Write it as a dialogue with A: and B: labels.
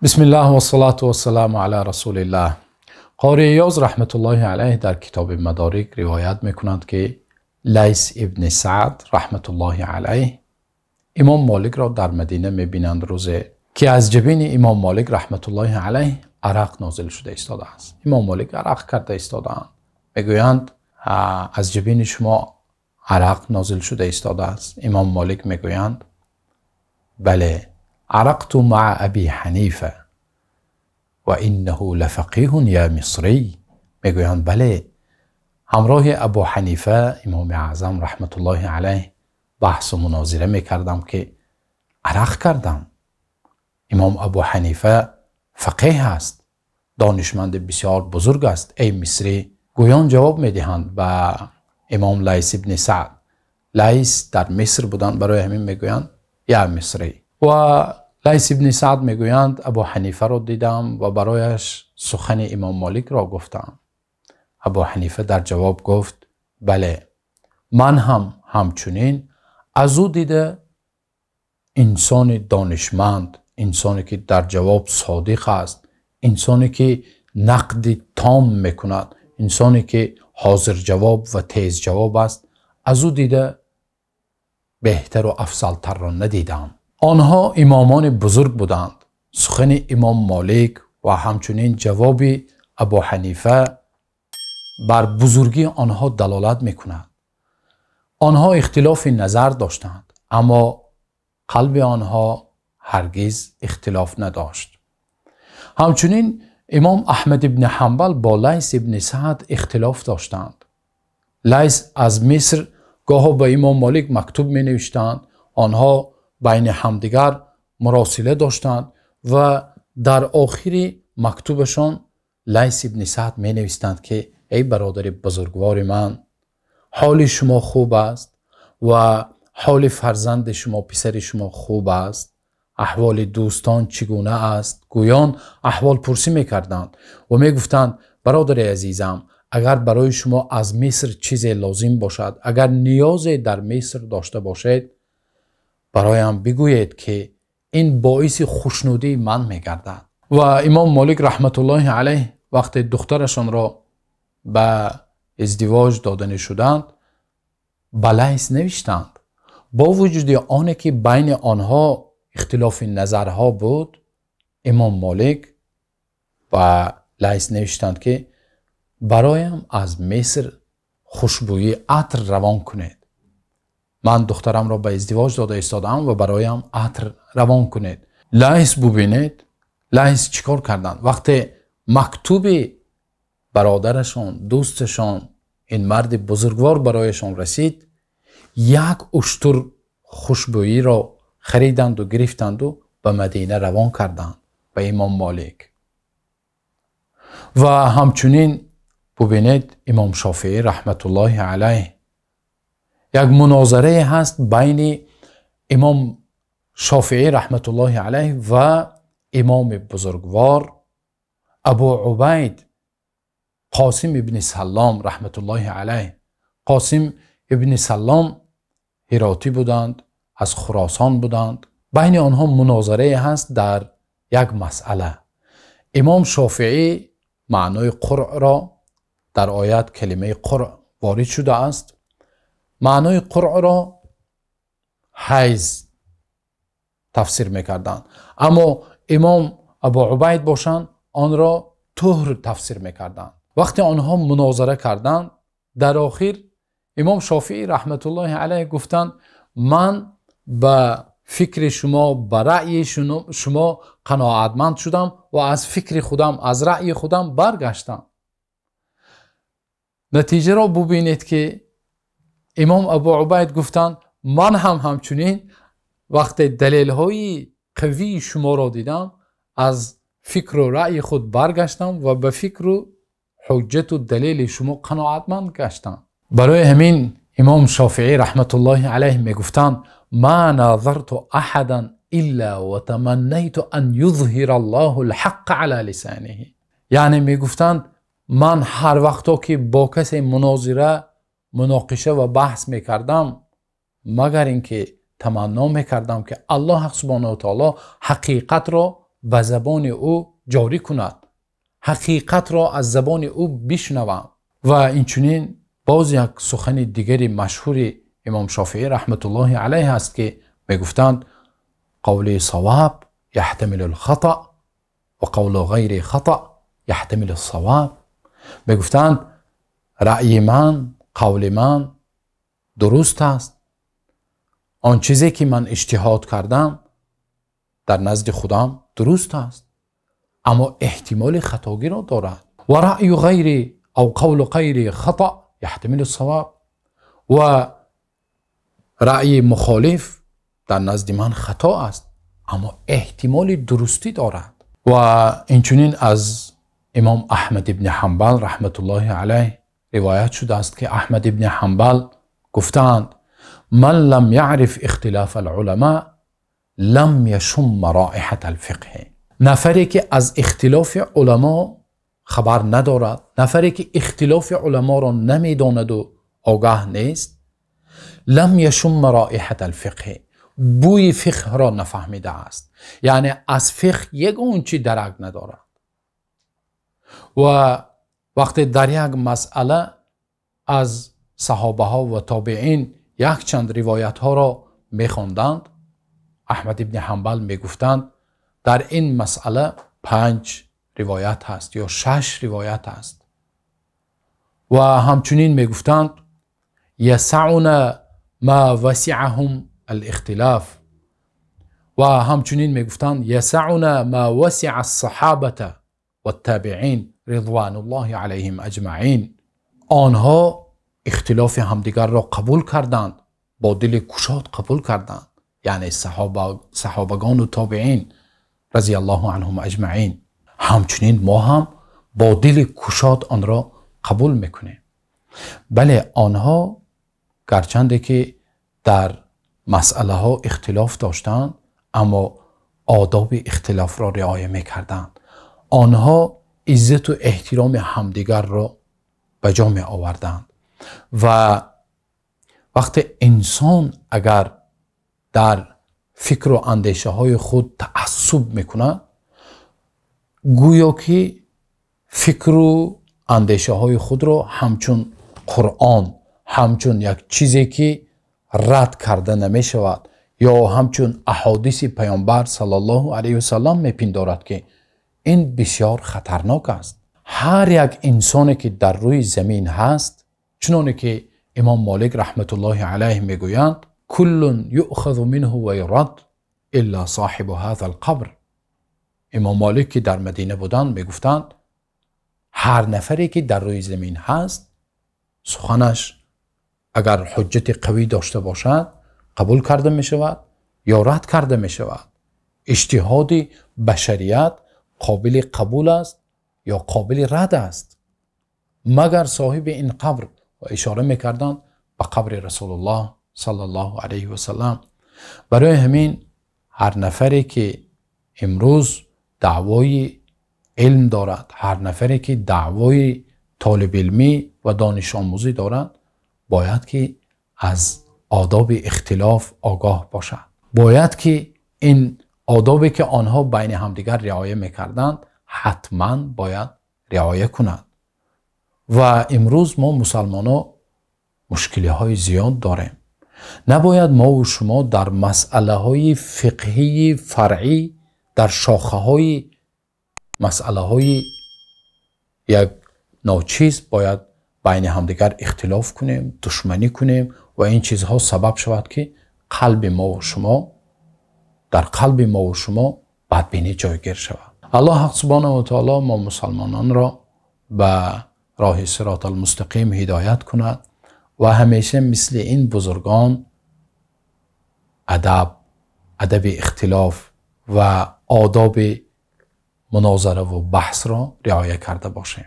A: بسم الله و الصلاة و السلام علی رسول الله. قاری یاز رحمت الله علیه در کتاب مدارک روایت میکنند که لیث ابن سعد رحمت الله علیه امام مالک را در مدینه میبینند روزی که از جبین امام مالک رحمت الله علیه عرق نازل شده ایستاده است. امام مالک عرق کرده ایستادند. میگویند از جبین شما عرق نازل شده ایستاده است. امام مالک میگویند بله، عرقت مع ابی حنیفه و انه لفقیه یا مصری. میگویند بله، همراه ابو حنیفه امام اعظم رحمت الله علیه بحث و مناظره میکردم که عرق کردم. امام ابو حنیفه فقیه است، دانشمند بسیار بزرگ است، ای مصری. گویان جواب میدهند به امام لیث ابن سعد. لیث در مصر بودند، برای همین میگویند یا مصری. و لیث ابن سعد میگویند ابو حنیفه را دیدم و برایش سخن امام مالک را گفتم. ابو حنیفه در جواب گفت بله، من هم همچنین از او دیده انسان دانشمند، انسانی که در جواب صادق است، انسانی که نقد تام میکند، انسانی که حاضر جواب و تیز جواب است، از او دیده بهتر و افضل تر را ندیدم. آنها امامان بزرگ بودند. سخن امام مالک و همچنین جواب ابو حنیفه بر بزرگی آنها دلالت میکند. آنها اختلاف نظر داشتند، اما قلب آنها هرگز اختلاف نداشت. همچنین امام احمد ابن حنبل با لیث ابن سعد اختلاف داشتند. لیث از مصر گاه به امام مالک مکتوب می نوشتند، آنها بین همدیگر مراسله داشتند و در آخر مکتوبشان لیث ابن سعد می نویسند که ای برادر بزرگوار من، حال شما خوب است و حال فرزند شما پسر شما خوب است؟ احوال دوستان چگونه است؟ گویان احوال پرسی میکردند و میگفتند برادر عزیزم، اگر برای شما از مصر چیزی لازم باشد، اگر نیازی در مصر داشته باشید، برایم بگویید که این باعث خوشنودی من میگردد. و امام مالک رحمت الله علیه وقتی دخترشان را به ازدواج دادن شدند به لیث نوشتند. با وجود آنه که بین آنها اختلاف نظرها بود، امام مالک و لیث نوشتند که برایم از مصر خوشبویی عطر روان کنید. من دخترم را به ازدواج داده ایستادم و برایم عطر روان کنید. لیث ببینید لیث چیکار کردند. وقتی مکتوب برادرشان، دوستشان، این مرد بزرگوار برایشان رسید، یک اشتر خوشبویی را خریدند و گرفتند و به مدینه روان کردند به امام مالک. و همچنین ببینید امام شافعی رحمت الله علیه، یک مناظره هست بین امام شافعی رحمت الله علیه و امام بزرگوار ابو عبید قاسم ابن سلام رحمت الله علیه. قاسم ابن سلام هراتی بودند، از خراسان بودند. بین آنها مناظره هست در یک مسئله. امام شافعی معنای قرع را در آیت کلمه قرع وارد شده است، معنای قرع را حیض تفسیر میکردند، اما امام ابو عبید باشند آن را طهر تفسیر میکردند. وقتی آنها مناظره کردند، در آخر امام شافعی رحمت الله علیه گفتند من به فکر شما، به رأی شما قناعتمند شدم و از فکر خودم، از رأی خودم برگشتم. نتیجه را ببینید که امام ابو عبید گفتند من هم همچنین وقتی دلیل های قوی شما را دیدم، از فکر و رأی خود برگشتم و به فکر و حجت و دلیل شما قناعتمند گشتم. برای همین امام شافعی رحمت الله علیه می گفتند ما ناظرت احدا الا و تمنیت ان یظهر الله الحق علی لسانه. یعنی می گفتند من هر وقتا که با کسی مناظره، مناقشه و بحث می کردم، مگر اینکه تمنا می کردم که الله سبحانه و تعالی حقیقت را به زبان او جاری کند، حقیقت را از زبان او بشنوم. و اینچنین باز یک سخن دیگری مشهور امام شافعی رحمت الله علیه است که میگفتند قول صواب یحتمل الخطأ و قول غیر خطأ یحتمل الصواب. میگفتند رأی من، قول من درست است، آن چیزی که من اجتهاد کردم در نزد خودم درست است، اما احتمال خطاگی را دارد. و رأی غیر او قول غیر خطأ یحتمل الصواب. و رأی مخالف در نزد من خطا است اما احتمال درستی دارد. و اینچنین از امام احمد ابن حنبل رحمت الله علیه روایت شده است که احمد ابن حنبل گفتند من لم یعرف اختلاف العلماء لم یشم رائحة الفقه. نفری که از اختلاف علما خبر ندارد، نفری که اختلاف علما را نمیداند و آگاه نیست، لم یشم رائحة الفقه، بوی فقه را نفهمیده است، یعنی از فقه یک اونچی درک ندارد. و وقتی در یک مسئله از صحابه ها و تابعین یک چند روایت ها را میخواندند، احمد ابن حنبل میگفتند در این مسئله 5 روایت هست یا 6 روایت هست. و همچنین میگفتند یسعنا ما وسعهم الاختلاف. و همچنین میگفتند یسعنا ما وسع الصحابه والتابعین رضوان الله علیهم اجمعین. آنها اختلاف همدیگر را قبول کردند، با دل گشاد قبول کردند، یعنی صحابگان و تابعین رضی الله عنهم اجمعین. همچنین ما هم با دل گشاد آن را قبول میکنیم. بله، آنها گرچند که در مسئله ها اختلاف داشتند اما آداب اختلاف را رعایت میکردند. آنها عزت و احترام همدیگر را به جا می آوردند. و وقتی انسان اگر در فکر و اندیشه های خود تعصب میکنه، گویا که فکر و اندیشه های خود را همچون قرآن، همچون یک چیزی که رد کرده نمی شود یا همچون احادیث پیامبر صلی الله علیه و سلم میپندارد که این بسیار خطرناک است. هر یک انسانی که در روی زمین هست، چنانه که امام مالک رحمت الله علیه میگویند کل یؤخذ منه و یرد الا صاحب هذا القبر. امام مالک که در مدینه بودند میگفتند هر نفری که در روی زمین هست، سخنش اگر حجت قوی داشته باشد قبول کرده می شود یا رد کرده می شود. اجتهاد بشریت قابل قبول است یا قابل رد است مگر صاحب این قبر. و اشاره میکردند به قبر رسول الله صلی الله علیه و سلم. برای همین هر نفری که امروز دعوای علم دارد، هر نفری که دعوای طالب علمی و دانش آموزی دارد، باید که از آداب اختلاف آگاه باشد. باید که این آدابی که آنها بین همدیگر رعایت میکردند حتما باید رعایت کنند. و امروز ما مسلمان ها مشکلی های زیاد داریم. نباید ما و شما در مسئله های فقهی فرعی، در شاخه های مسئله های یک ناچیز باید بین همدیگر اختلاف کنیم، دشمنی کنیم و این چیزها سبب شود که قلب ما و شما، در قلب ما و شما بدبینی جایگیر شود. الله حق سبحانه و تعالی ما مسلمانان را به راه صراط المستقیم هدایت کند و همیشه مثل این بزرگان ادب اختلاف و آداب مناظره و بحث را رعایت کرده باشیم.